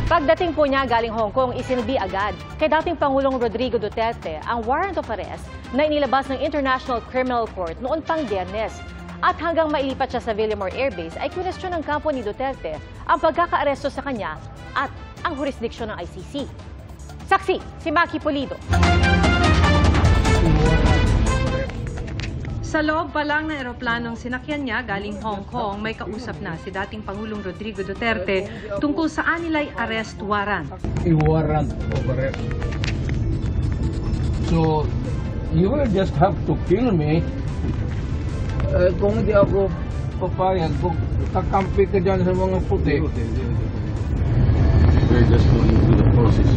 Pagdating po niya galing Hong Kong, isinbi agad kay dating Pangulong Rodrigo Duterte ang warrant of arrest na inilabas ng International Criminal Court noon pang Biyernes. At hanggang mailipat siya sa Villamor Air Base ay kwestiyon ng kampo ni Duterte ang pagkakaaresto sa kanya at ang jurisdiksyon ng ICC. Saksi, si Maki Pulido. Sa loob pa lang ng eroplanong sinakyan niya galing Hong Kong, may kausap na si dating Pangulong Rodrigo Duterte tungkol saan nila'y arrest warrant. A warrant of arrest. So, you will just have to kill me. Kung hindi ako papayag, kung kakampi ka dyan sa mga puti. We're just going through the process.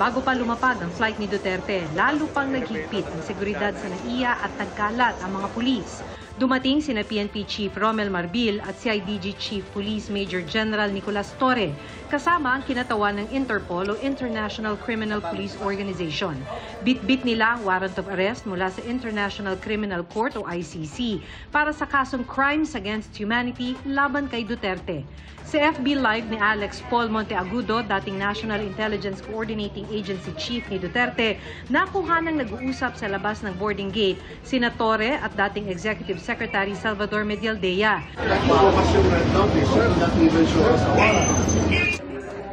Bago pa lumapag ang flight ni Duterte, lalo pang naghigpit ang seguridad sa NAIA at nagkalat ang mga pulis. Dumating sina PNP Chief Romel Marbil at CIDG Chief Police Major General Nicolas Torre, kasama ang kinatawan ng Interpol o International Criminal Police Organization. Bit-bit nila ang warrant of arrest mula sa International Criminal Court o ICC para sa kasong Crimes Against Humanity laban kay Duterte. Sa FB Live ni Alex Paul Monteagudo, dating National Intelligence Coordinating Agency Chief ni Duterte, nakuha ng nag-uusap sa labas ng boarding gate sina Torre at dating Executive Secretary Salvador Medialdea.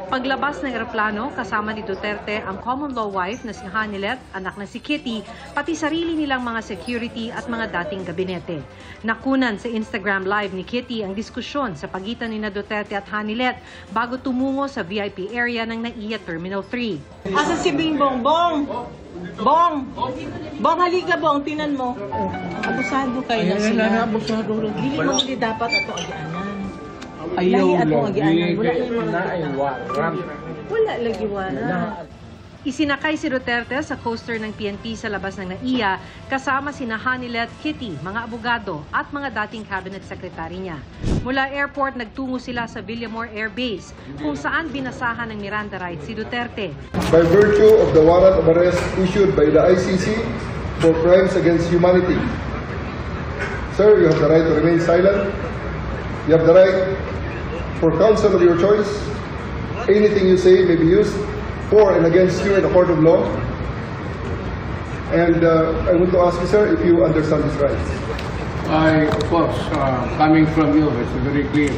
Paglabas ng eroplano, kasama ni Duterte ang common law wife na si Hanilet, anak na si Kitty, pati sarili nilang mga security at mga dating gabinete. Nakunan sa Instagram Live ni Kitty ang diskusyon sa pagitan ni Duterte at Hanilet bago tumungo sa VIP area ng NAIA Terminal 3. Asa si Bingbong? Bong! Bong! Bong, halika Bong, tinan mo. Abusado kayo na sila. Dili mo hindi dapat ato agianan. Ayaw lagi, Wala lagi warrant. Isinakay si Duterte sa coaster ng PNP sa labas ng NAIA kasama sina Hanilet, Kitty, mga abogado at mga dating cabinet secretary niya. Mula airport, nagtungo sila sa Villamor Air Base kung saan binasahan ng Miranda rights si Duterte. By virtue of the warrant of arrest issued by the ICC for crimes against humanity. Sir, you have the right to remain silent. You have the right for counsel of your choice. Anything you say may be used for and against you in a court of law. And I want to ask you, sir, if you understand these rights. Of course, coming from you, it's very clear.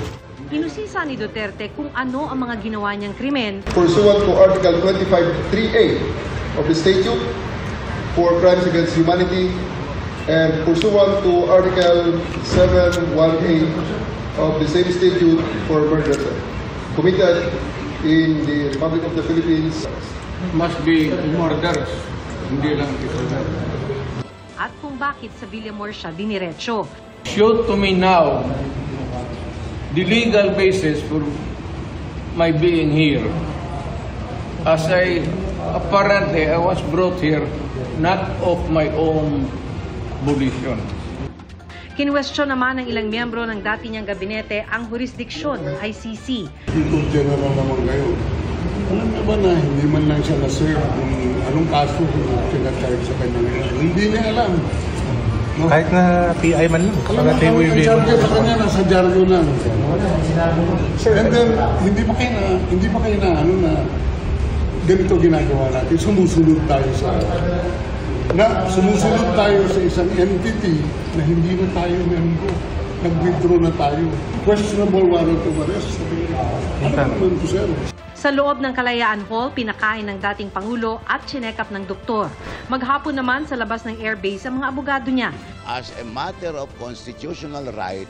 Inusisa ni Duterte kung ano ang mga ginawa niyang krimen. Pursuant to Article 25(3)(a) of the statute for crimes against humanity and pursuant to Article 7(1)(a) of the same statute for murder committed in the Republic of the Philippines. Must be murderers, hindi lang ito. At kung bakit sa Villamor siya diniretso. Show to me now the legal basis for my being here. As apparently I was brought here not of my own volition. Kinwestiyon naman ng ilang miyembro ng dati niyang gabinete ang jurisdiksyon ng ICC. Ikot general naman kayo. Alam niyo ba na hindi man lang siya na-serve kung anong kaso pinag-charge sa kanya ngayon? Hindi niya alam. No? Kahit na PI man lang. Alam mo, ang charge sa kanya nasa Jargo lang. And then, hindi pa kayo na ano na ganito ginagawa natin. Sumusunod tayo sa isang entity na hindi na tayo membro. Nag-withdraw na tayo. Questionable warrant of arrest. Ano naman po, sir? Sa loob ng Kalayaan Hall, pinakain ng dating Pangulo at chinekap ng doktor. Maghapon naman sa labas ng airbase ang mga abogado niya. As a matter of constitutional right,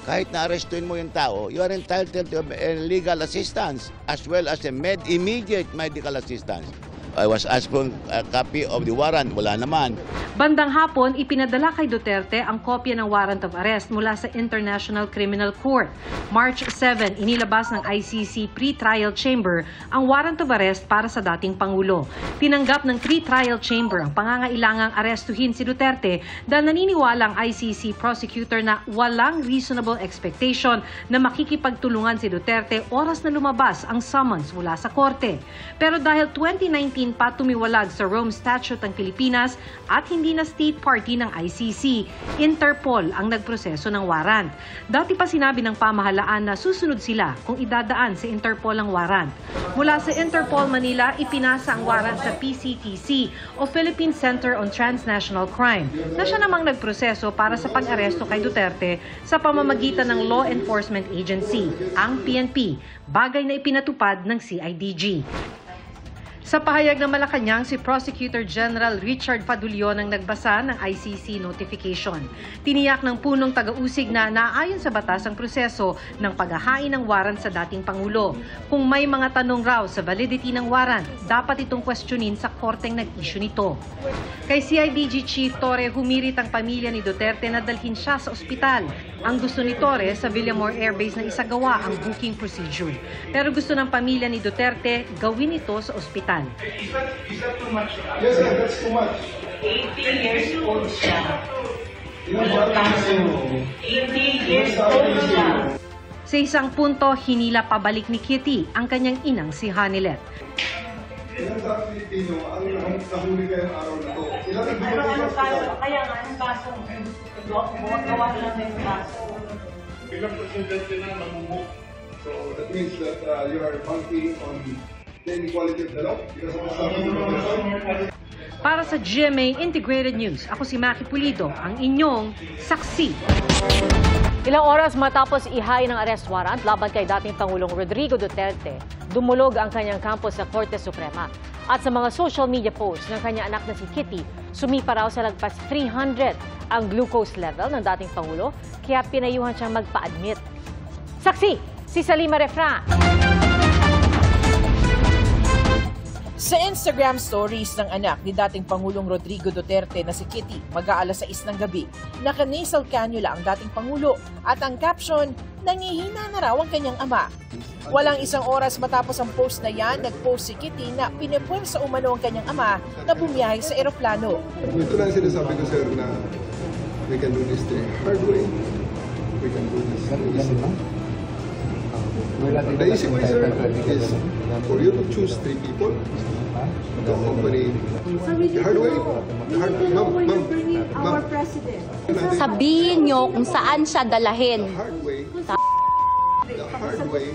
kahit na-arrestuin mo yung tao, you are entitled to legal assistance as well as immediate medical assistance. I was asked for a copy of the warrant. Wala naman. Bandang hapon, ipinadala kay Duterte ang kopya ng warrant of arrest mula sa International Criminal Court. March 7, inilabas ng ICC pre-trial chamber ang warrant of arrest para sa dating Pangulo. Tinanggap ng pre-trial chamber ang pangangailangang arestuhin si Duterte dahil naniniwala ang ICC prosecutor na walang reasonable expectation na makikipagtulungan si Duterte oras na lumabas ang summons mula sa korte. Pero dahil 2019 2019 pa tumiwalag sa Rome Statute ng Pilipinas at hindi na state party ng ICC. Interpol ang nagproseso ng warrant. Dati pa sinabi ng pamahalaan na susunod sila kung idadaan sa Interpol ang warrant. Mula sa Interpol Manila, ipinasa ang warrant sa PCTC o Philippine Center on Transnational Crime na siya namang nagproseso para sa pag-aresto kay Duterte sa pamamagitan ng Law Enforcement Agency, ang PNP, bagay na ipinatupad ng CIDG. Sa pahayag ng Malacanang, si Prosecutor General Richard Padulyon ang nagbasa ng ICC notification. Tiniyak ng punong taga-usig na naayon sa batas ang proseso ng paghahain ng warrant sa dating Pangulo. Kung may mga tanong raw sa validity ng warrant, dapat itong questionin sa korteng nag-issue nito. Kay CIDG Chief Torre, humirit ang pamilya ni Duterte na dalhin siya sa ospital. Ang gusto ni Torre sa Villamor Air Base na isagawa ang booking procedure. Pero gusto ng pamilya ni Duterte gawin ito sa ospital. Is that too much? Yes, sir, that's too much. 80 years old siya. Kaso, 80 years old siya. Sa isang punto, hinila pabalik ni Kitty ang kanyang inang si Hanilet. ilang sa Pilipino ang nahuli ngayong araw na to? Ilang ang Ano kaso? Kaya nga, anong kaso? Gawa lang na yung kaso. Ilang presidente na namumuk. So that means that you are banking on the inequality of the law because of the statute. Para sa GMA Integrated News, ako si Maki Pulido, ang inyong saksi. Ilang oras matapos ihain ng arrest warrant laban kay dating Pangulong Rodrigo Duterte, dumulog ang kanyang kampo sa Korte Suprema. At sa mga social media posts ng kanyang anak na si Kitty, sumipa raw sa lagpas 300 ang glucose level ng dating Pangulo, kaya pinayuhan siyang magpa-admit. Saksi, si Salima Refran. Sa Instagram stories ng anak ni dating Pangulong Rodrigo Duterte na si Kitty, mag-aalas 6 ng gabi, naka-nasal cannula ang dating Pangulo at ang caption, nangihina na raw ang kanyang ama. Walang isang oras matapos ang post na yan, nag-post si Kitty na pinipwersa umano ang kanyang ama na bumiyahe sa eroplano. Ito lang sinasabi ko, sir, na we can do this the hard way. We can do this easy. The easy way, sir, is for you to choose 3 people to accompany the hard way. Ma'am, Sabihin nyo kung saan siya dalahin. the hard way.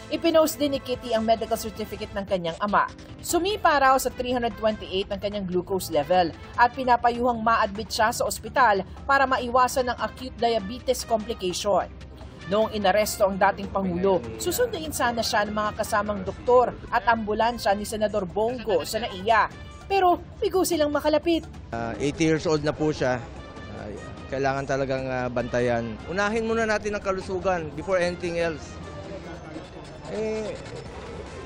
Ipinost din ni Kitty ang medical certificate ng kanyang ama. Sumipa raw sa 328 ang kanyang glucose level at pinapayuhang ma-admit siya sa ospital para maiwasan ng acute diabetes complication. Noong inaresto ang dating Pangulo, susunduin sana siya ng mga kasamang doktor at ambulansya ni Senador Bongo sa NAIA. Pero bigo silang makalapit. 80 years old na po siya. Kailangan talagang bantayan. Unahin muna natin ang kalusugan before anything else.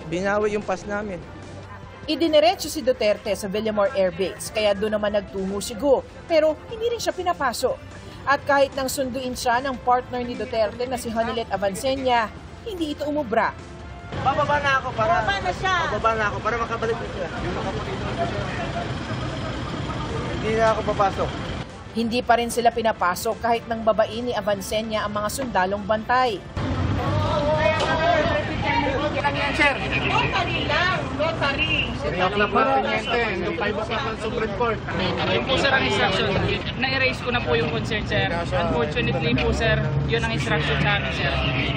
Binawi yung pass namin. Idiniretso si Duterte sa Villamor Air Base, kaya doon naman nagtungo si Go. Pero hindi rin siya pinapasok. At kahit nang sunduin siya ng partner ni Duterte na si Hanilet Avancenia, hindi ito umubra. Bababa na ako para makabalik na siya. Hindi na ako papasok. Hindi pa rin sila pinapasok kahit nang babain ni Avancenia ang mga sundalong bantay. Notary. Yun po sir ang instruction. Na-erase ko na po yung concern sir. Unfortunately po sir, yun ang instruction namin sir.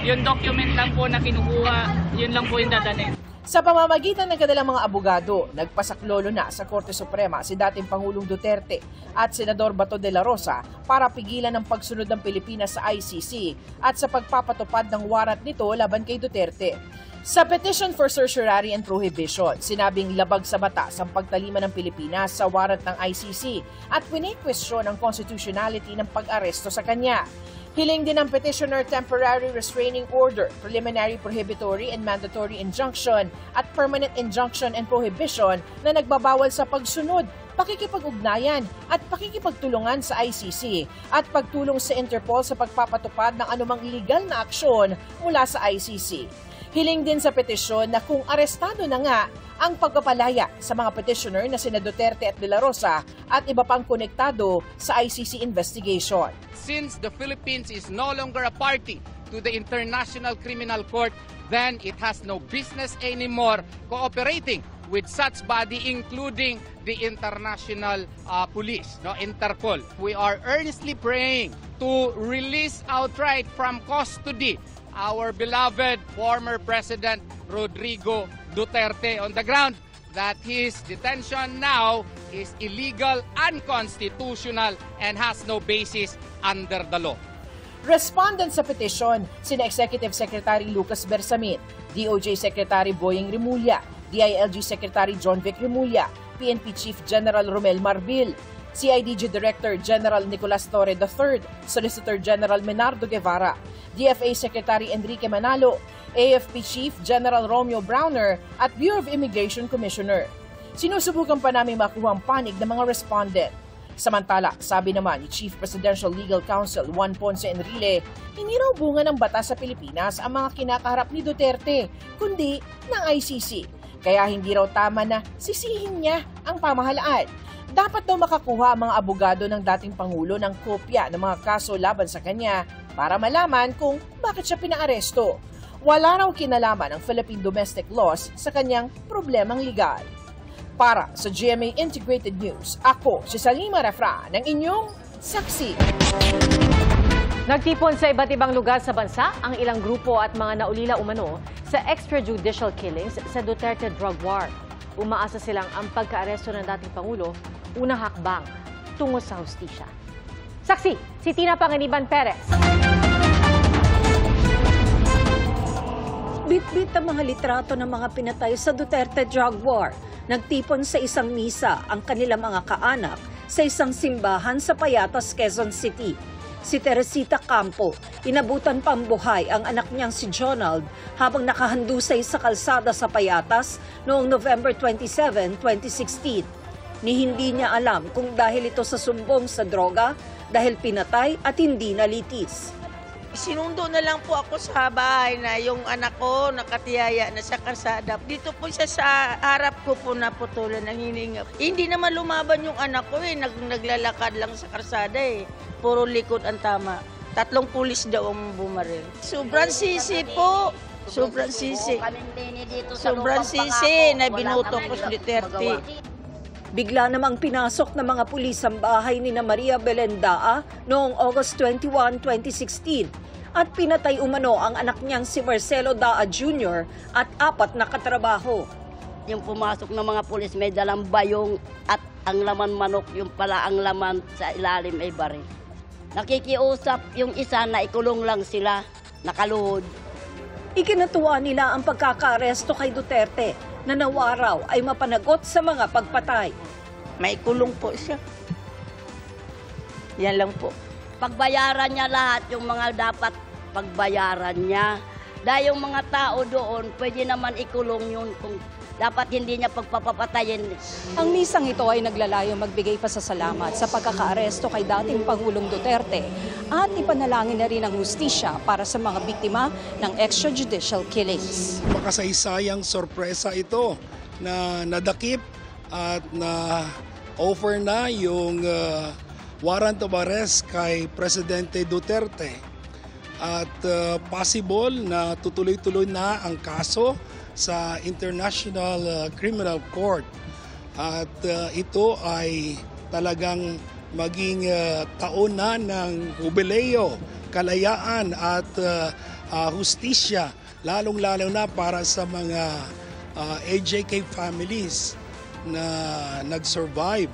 Yung document lang po na kinukuha, yun lang po yung dadalhin. Sa pamamagitan ng kanilang mga abogado, nagpasaklolo na sa Korte Suprema si dating Pangulong Duterte at Senador Bato de la Rosa para pigilan ang pagsunod ng Pilipinas sa ICC at sa pagpapatupad ng warrant nito laban kay Duterte. Sa Petition for Certiorari and Prohibition, sinabing labag sa batas ang pagtalima ng Pilipinas sa warrant ng ICC at pinikwestiyon ang constitutionality ng pag-aresto sa kanya. Hiling din ng petitioner temporary restraining order, preliminary prohibitory and mandatory injunction at permanent injunction and prohibition na nagbabawal sa pagsunod, pakikipag-ugnayan at pakikipagtulungan sa ICC at pagtulong sa Interpol sa pagpapatupad ng anumang legal na aksyon mula sa ICC. Hiling din sa petisyon na kung arestado na nga ang pagpapalaya sa mga petitioner na sina Duterte at De La Rosa at iba pang konektado sa ICC investigation. Since the Philippines is no longer a party to the International Criminal Court, then it has no business anymore cooperating with such body, including the International Police, Interpol. We are earnestly praying to release outright from custody our beloved former President Rodrigo Duterte on the ground that his detention now is illegal, unconstitutional, and has no basis under the law. Respondent sa petisyon, sina Executive Secretary Lucas Bersamin, DOJ Secretary Boying Rimulya, DILG Secretary John Vic Rimulya, PNP Chief General Romel Marbil, CIDG Director General Nicolas Torre III, Solicitor General Menardo Guevara, DFA Secretary Enrique Manalo, AFP Chief General Romeo Browner at Bureau of Immigration Commissioner. Sinusubukan pa namin makuha ang panig ng mga respondent. Samantala, sabi naman ni Chief Presidential Legal Counsel Juan Ponce Enrile, hindi raw bunga ng batas sa Pilipinas ang mga kinakaharap ni Duterte, kundi ng ICC. Kaya hindi raw tama na sisihin niya ang pamahalaan. Dapat daw makakuha ang mga abogado ng dating Pangulo ng kopya ng mga kaso laban sa kanya para malaman kung bakit siya pinaaresto. Wala raw kinalaman ang Philippine domestic laws sa kanyang problemang legal. Para sa GMA Integrated News, ako si Salima Refra ng inyong saksi. Nagtipon sa iba't ibang lugar sa bansa ang ilang grupo at mga naulila umano sa extrajudicial killings sa Duterte drug war. Umaasa silang ang pagkaaresto ng dating Pangulo, unang hakbang tungo sa hustisya. Saksi, si Tina Panganiban Perez. Bit-bit ang mga litrato ng mga pinatay sa Duterte drug war. Nagtipon sa isang misa ang kanilang mga kaanak sa isang simbahan sa Payatas, Quezon City. Si Teresita Campo, inabutan pang buhay ang anak niyang si Jonald habang nakahandusay sa kalsada sa Payatas noong November 27, 2016. Ni hindi niya alam kung dahil ito sa sumbong sa droga, dahil pinatay at hindi nalitis. Sinundo na lang po ako sa bahay na yung anak ko nakatiyaya na sa kalsada. Dito po siya sa harap ko po naputulan ng hininga. Hindi naman lumaban yung anak ko naglalakad lang sa kalsada Puro likod ang tama. 3 pulis daw ang bumaril. Sobrang sisi po. Sobrang sisi. Sobrang sisi na binuto ko si Duterte. Bigla namang pinasok ng mga pulis ang bahay ni Maria Belendaa noong August 21, 2016 at pinatay umano ang anak niyang si Marcelo Daa Jr. at 4 na katrabaho. Yung pumasok ng mga pulis may dalang bayong at ang laman manok, yung pala ang laman sa ilalim ay baril. Nakikiusap yung isa na ikulong lang sila, nakaluhod. Ikinatuwa nila ang pagkakaaresto kay Duterte na nawaraw ay mapanagot sa mga pagpatay. May kulong po siya. Yan lang po. Pagbayaran niya lahat yung mga dapat pagbayaran niya. Dahil yung mga tao doon, pwede naman ikulong yun kung dapat hindi niya pagpapatayin. Ang misang ito ay naglalayo magbigay pasasalamat sa pagkakaaresto kay dating Pangulong Duterte at ipanalangin na rin ang hustisya para sa mga biktima ng extrajudicial killings. Makasaysayang sorpresa ito na nadakip at na offer na yung warrant of arrest kay Presidente Duterte at possible na tutuloy-tuloy na ang kaso sa International Criminal Court at ito ay talagang maging taon na ng jubileo, kalayaan at hustisya lalong-lalo na para sa mga AJK families na nag-survive.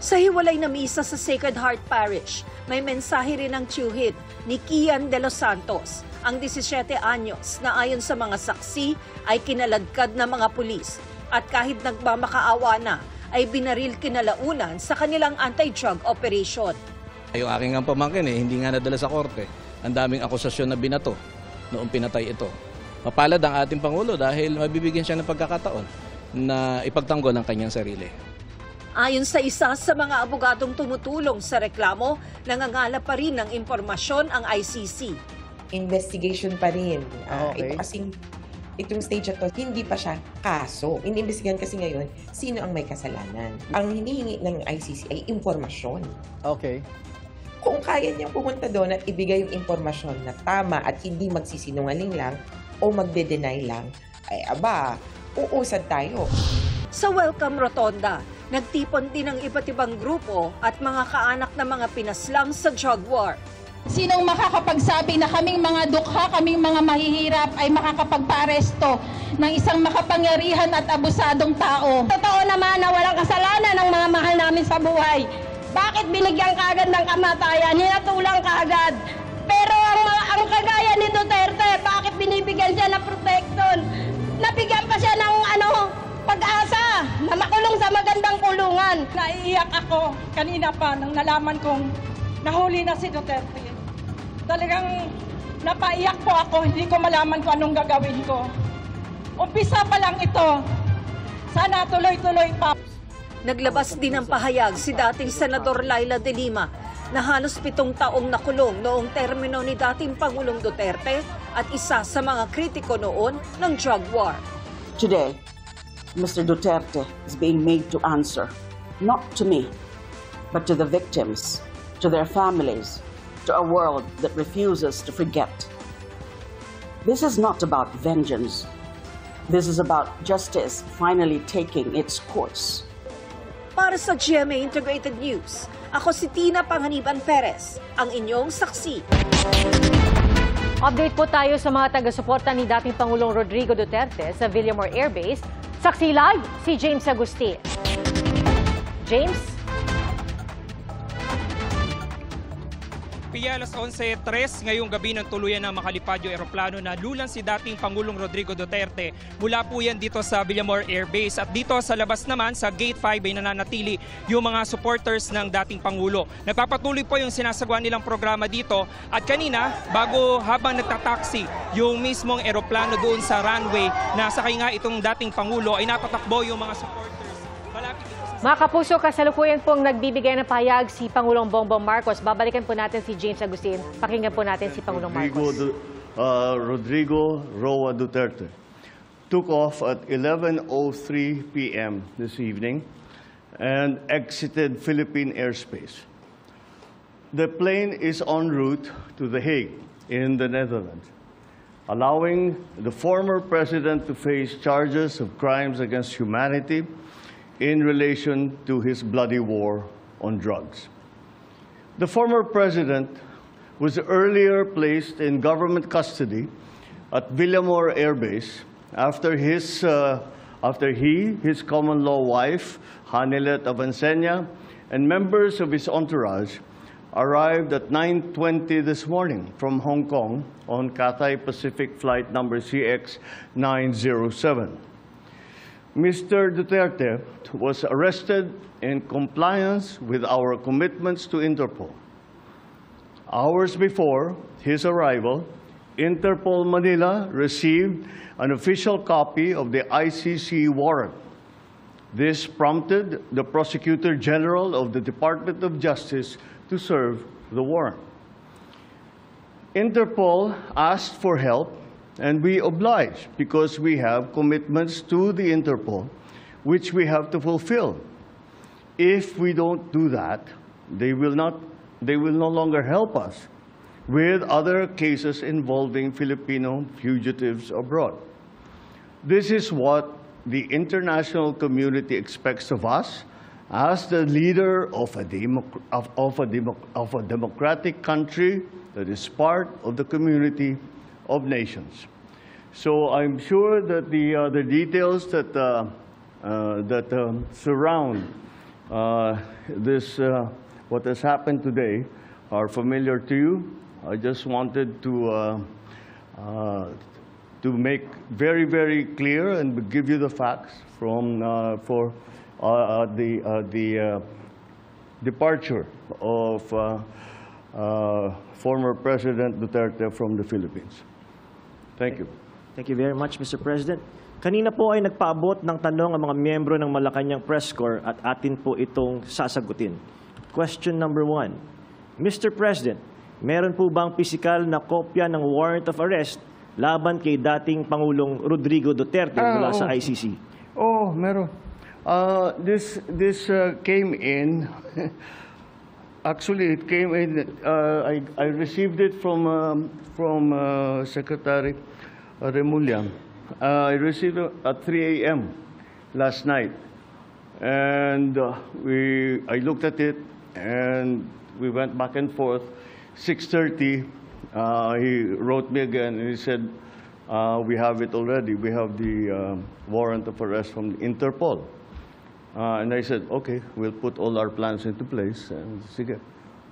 Sa hiwalay na misa sa Sacred Heart Parish, may mensahe rin ng tiyuhid ni Kian de los Santos, ang 17 anyos na ayon sa mga saksi ay kinaladkad ng mga pulis at kahit nagmamakaawa na ay binaril kinalaunan sa kanilang anti-drug operation. Yung aking ang pamangkin hindi nga nadala sa korte. Ang daming akusasyon na binato noong pinatay ito. Mapalad ang ating Pangulo dahil mabibigyan siya ng pagkakataon na ipagtanggol ang kanyang sarili. Ayon sa isa sa mga abogadong tumutulong sa reklamo, nangangalap pa rin ng impormasyon ang ICC. Investigation pa rin. Ito kasing itong stage ito, hindi pa siya kaso. Iniimbestigahan kasi ngayon sino ang may kasalanan. Ang hinihingi ng ICC ay impormasyon. Okay. Kung kaya niyang pumunta doon at ibigay yung impormasyon na tama at hindi magsisinungaling lang o magde-deny lang, ay aba, uusad tayo. Sa Welcome Rotonda, nagtipon din ang iba't ibang grupo at mga kaanak na mga pinaslang sa drug war. Sinong makakapagsabi na kaming mga dukha, kaming mga mahihirap ay makakapagpa-aresto ng isang makapangyarihan at abusadong tao? Totoo naman na walang kasalanan ng mga mahal namin sa buhay. Bakit binigyan kaagad ng kamatayan? Hinatulang kaagad. Pero ang kagaya ni Duterte, bakit binibigyan siya ng protection? Nabigyan pa siya ng pag-asa na makulong sa magandang kulungan. Naiiyak ako kanina pa nang nalaman kong nahuli na si Duterte. Talagang napaiyak po ako, hindi ko malaman kung anong gagawin ko. Umpisa pa lang ito. Sana tuloy-tuloy pa. Naglabas din ng pahayag si dating Senador Laila de Lima na halos 7 taong nakulong noong termino ni dating Pangulong Duterte at isa sa mga kritiko noon ng drug war. Today, Mr. Duterte is being made to answer, not to me, but to the victims, to their families, to a world that refuses to forget. This is not about vengeance. This is about justice finally taking its course. Para sa GMA Integrated News, ako si Tina Panganiban Perez, ang inyong saksi. Update po tayo sa mga taga-suporta ni dating Pangulong Rodrigo Duterte sa Villamor Air Base. Saksi live si James Agustin. James? Alas 11:03 ngayong gabi ng tuluyan ng makalipad yung eroplano na lulan si dating Pangulong Rodrigo Duterte. Mula po yan dito sa Villamor Air Base. At dito sa labas naman, sa Gate 5 ay nananatili yung mga supporters ng dating Pangulo. Nagpapatuloy po yung sinasagawa nilang programa dito. At kanina, habang nagtataksi yung mismong eroplano doon sa runway na sakay nga itong dating Pangulo, ay napatakbo yung mga supporters. Mga kapuso, kasalukuyan pong nagbibigay ng pahayag si Pangulong Bongbong Marcos. Babalikan po natin si James Agustin. Pakinggan po natin si Pangulong Marcos. Rodrigo Roa Duterte took off at 11:03 p.m. this evening and exited Philippine airspace. The plane is en route to The Hague in the Netherlands, allowing the former president to face charges of crimes against humanity in relation to his bloody war on drugs. The former president was earlier placed in government custody at Villamor Air Base after his common law wife, Hanilet Avancenia, and members of his entourage arrived at 9:20 this morning from Hong Kong on Cathay Pacific flight number CX-907. Mr. Duterte was arrested in compliance with our commitments to Interpol. Hours before his arrival, Interpol Manila received an official copy of the ICC warrant. This prompted the Prosecutor General of the Department of Justice to serve the warrant. Interpol asked for help, and we oblige because we have commitments to the Interpol, which we have to fulfill. If we don't do that, they will no longer help us with other cases involving Filipino fugitives abroad. This is what the international community expects of us as the leader of a democratic country that is part of the community of nations. So I'm sure that the details that surround what has happened today are familiar to you. I just wanted to make very, very clear and give you the facts for the departure of former President Duterte from the Philippines. Thank you. Thank you very much, Mr. President. Kanina po ay nagpaabot ng tanong ang mga miyembro ng Malacanang Press Corps at atin po itong sasagutin. Question number 1. Mr. President, meron po bang pisikal na kopya ng warrant of arrest laban kay dating Pangulong Rodrigo Duterte mula sa ICC? Oh, meron. This came in Actually, it came in. I received it from Secretary Remulla. I received it at 3 a.m. last night, and I looked at it, and we went back and forth. 6:30, he wrote me again, and he said, "We have it already. We have the warrant of arrest from Interpol." And I said, okay, we'll put all our plans into place, and sige,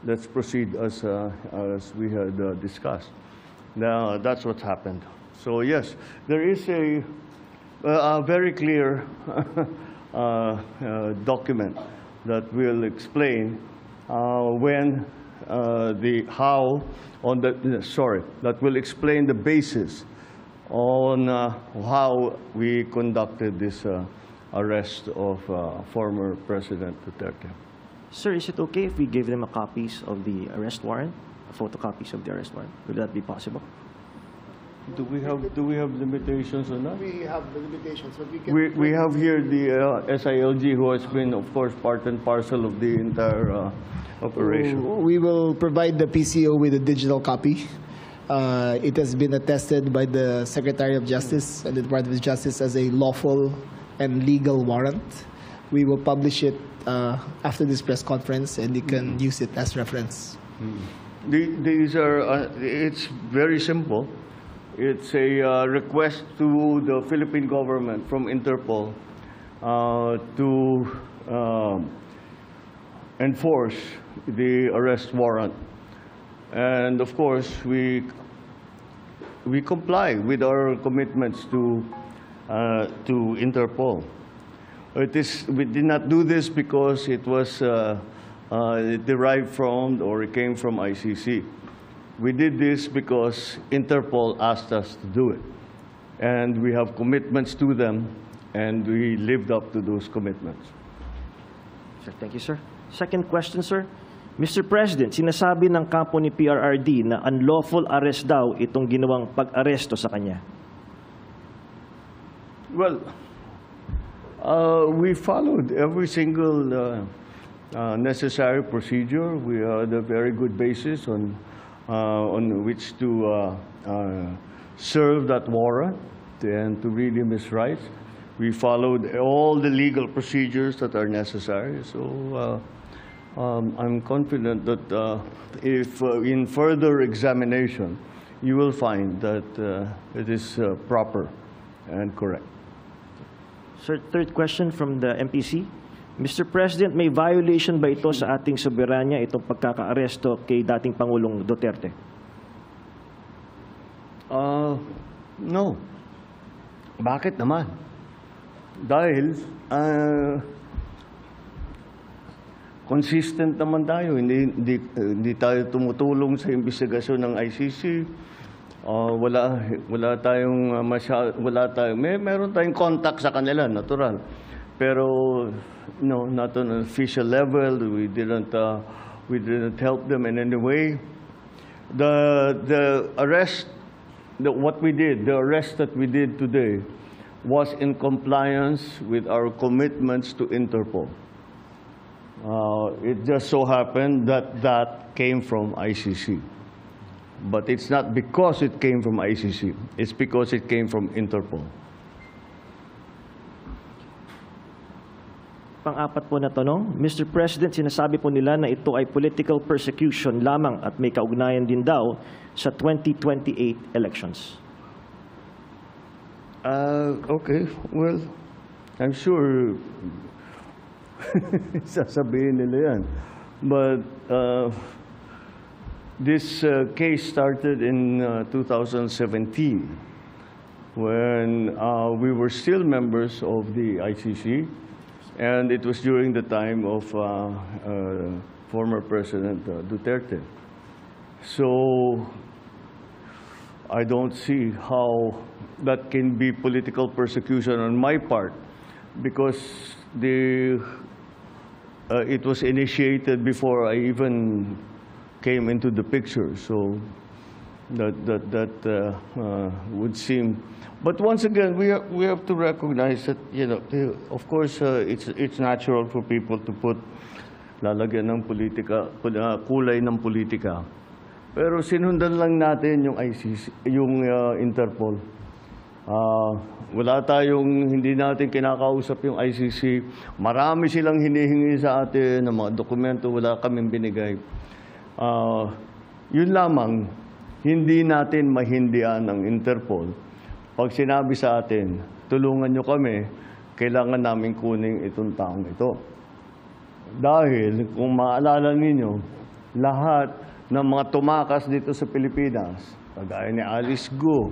let's proceed as we had discussed. Now, that's what happened. So yes, there is a very clear document that will explain that will explain the basis on how we conducted this arrest of former President Duterte. Sir, is it okay if we give them copies of the arrest warrant, photocopies of the arrest warrant? Would that be possible? Do we have limitations on that? We have the limitations, but we can. We have here the SILG, who has been, of course, part and parcel of the entire operation. We will provide the PCO with a digital copy. It has been attested by the Secretary of Justice and the Department of Justice as a lawful and legal warrant. We will publish it after this press conference, and you can use it as reference. These are, it's very simple. It's a request to the Philippine government from Interpol to enforce the arrest warrant. And of course, we comply with our commitments to Interpol. We did not do this because it was derived from or it came from ICC. We did this because Interpol asked us to do it. And we have commitments to them, and we lived up to those commitments. Sir, thank you, sir. Second question, sir. Mr. President, sinasabi ng kampo ni PRRD na unlawful arrest daw itong ginawang pag-aresto sa kanya. Well, we followed every single necessary procedure. We had a very good basis on which to serve that warrant and to read him his rights. We followed all the legal procedures that are necessary. So I'm confident that if in further examination, you will find that it is proper and correct. Sir, third question from the MPC. Mr. President, may violation ba ito sa ating soberanya, itong pagkaka-aresto kay dating Pangulong Duterte? No. Bakit naman? Dahil consistent naman tayo. Hindi tayo tumutulong sa investigasyon ng ICC. Meron tayong contact sa kanila, natural. Pero no, not on an official level. We didn't help them in any way. The arrest that we did today was in compliance with our commitments to Interpol. It just so happened that that came from ICC. But it's not because it came from ICC. It's because it came from Interpol. Pang-apat po na tanong, Mr. President, sinasabi po nila na ito ay political persecution lamang at may kaugnayan din daw sa 2028 elections. Okay, well, I'm sure sasabihin nila yan. But this case started in 2017 when we were still members of the ICC. And it was during the time of former President Duterte. So I don't see how that can be political persecution on my part, because it was initiated before I even came into the picture. So that would seem. But once again, we have to recognize that, of course, it's natural for people to put lalagyan ng politika, kulay ng politika. Pero sinundan lang natin yung ICC, yung Interpol. Wala tayong, hindi natin kinakausap yung ICC. Marami silang hinihingi sa atin ng mga dokumento, wala kaming binigay. Yun lamang, hindi natin mahindian ang Interpol. Pag sinabi sa atin, tulungan nyo kami, kailangan namin kunin itong taong ito. Dahil, kung maalala ninyo, lahat ng mga tumakas dito sa Pilipinas, kagaya ni Alice Go,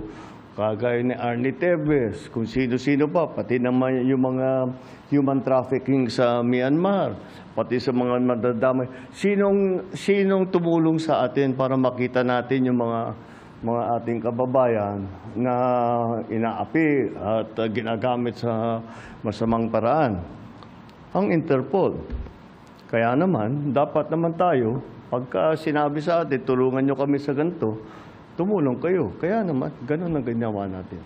kagaya ni Arnie Tevez, kung sino-sino pa, pati naman yung mga human trafficking sa Myanmar, pati sa mga nadadamay. Sinong tumulong sa atin para makita natin yung mga ating kababayan na inaapi at ginagamit sa masamang paraan? Ang Interpol. Kaya naman, dapat naman tayo, pagka sinabi sa atin, tulungan nyo kami sa ganito, tumulong kayo. Kaya naman, ganun ang ginawa natin.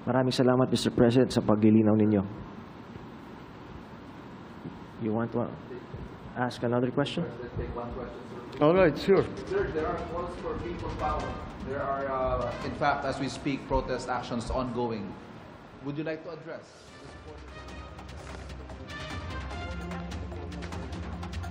Maraming salamat, Mr. President, sa paglilinaw ninyo. You want to ask another question? All right, sure. Sir, there are calls for people power. There are, in fact, as we speak, protest actions ongoing. Would you like to address this?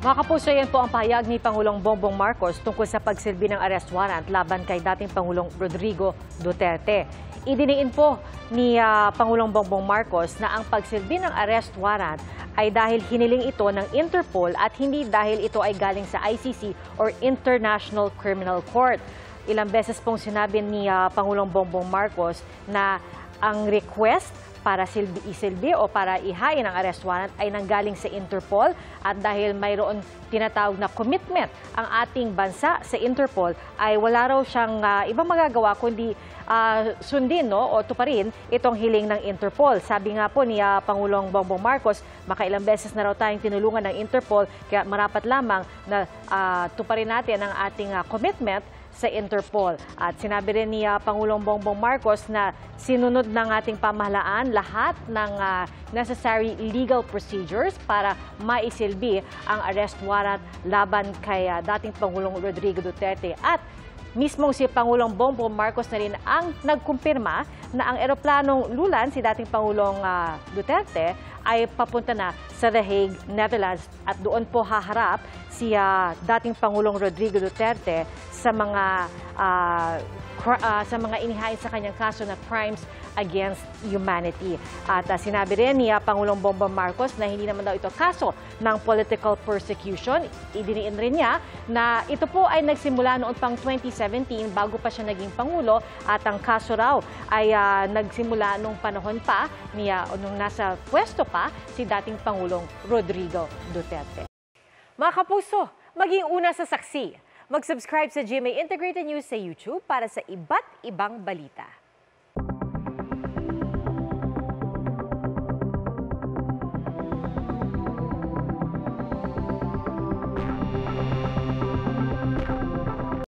Mga kapuso, yan po ang pahayag ni Pangulong Bongbong Marcos tungkol sa pagsilbi ng arrest warrant laban kay dating Pangulong Rodrigo Duterte. Idiniin po ni Pangulong Bongbong Marcos na ang pagsilbi ng arrest warrant ay dahil hiniling ito ng Interpol at hindi dahil ito ay galing sa ICC or International Criminal Court. Ilang beses pong sinabi ni Pangulong Bongbong Marcos na ang request para isilbi o para ihain ang arrest warrant ay nanggaling sa Interpol at dahil mayroon tinatawag na commitment ang ating bansa sa Interpol ay wala raw siyang ibang magagawa kundi sundin o tuparin itong hiling ng Interpol. Sabi nga po ni Pangulong Bongbong Marcos, makailang beses na raw tayong tinulungan ng Interpol kaya marapat lamang na tuparin natin ang ating commitment sa Interpol. At sinabi rin ni Pangulong Bongbong Marcos na sinunod ng ating pamahalaan lahat ng necessary legal procedures para maisilbi ang arrest warrant laban kay dating Pangulong Rodrigo Duterte. At mismong si Pangulong Bongbong Marcos na rin ang nagkumpirma na ang eroplanong lulan si dating Pangulong Duterte ay papunta na sa The Hague, Netherlands at doon po haharap si dating Pangulong Rodrigo Duterte sa mga inihain sa kanyang kaso na crimes against humanity. At sinabi rin ni Pangulong Bongbong Marcos na hindi naman daw ito kaso ng political persecution. Idiniin rin niya na ito po ay nagsimula noon pang 2017 bago pa siya naging Pangulo at ang kaso raw ay nagsimula nung panahon pa nung nasa pwesto pa si dating Pangulong Rodrigo Duterte. Mga kapuso, maging una sa saksi. Mag-subscribe sa GMA Integrated News sa YouTube para sa iba't ibang balita.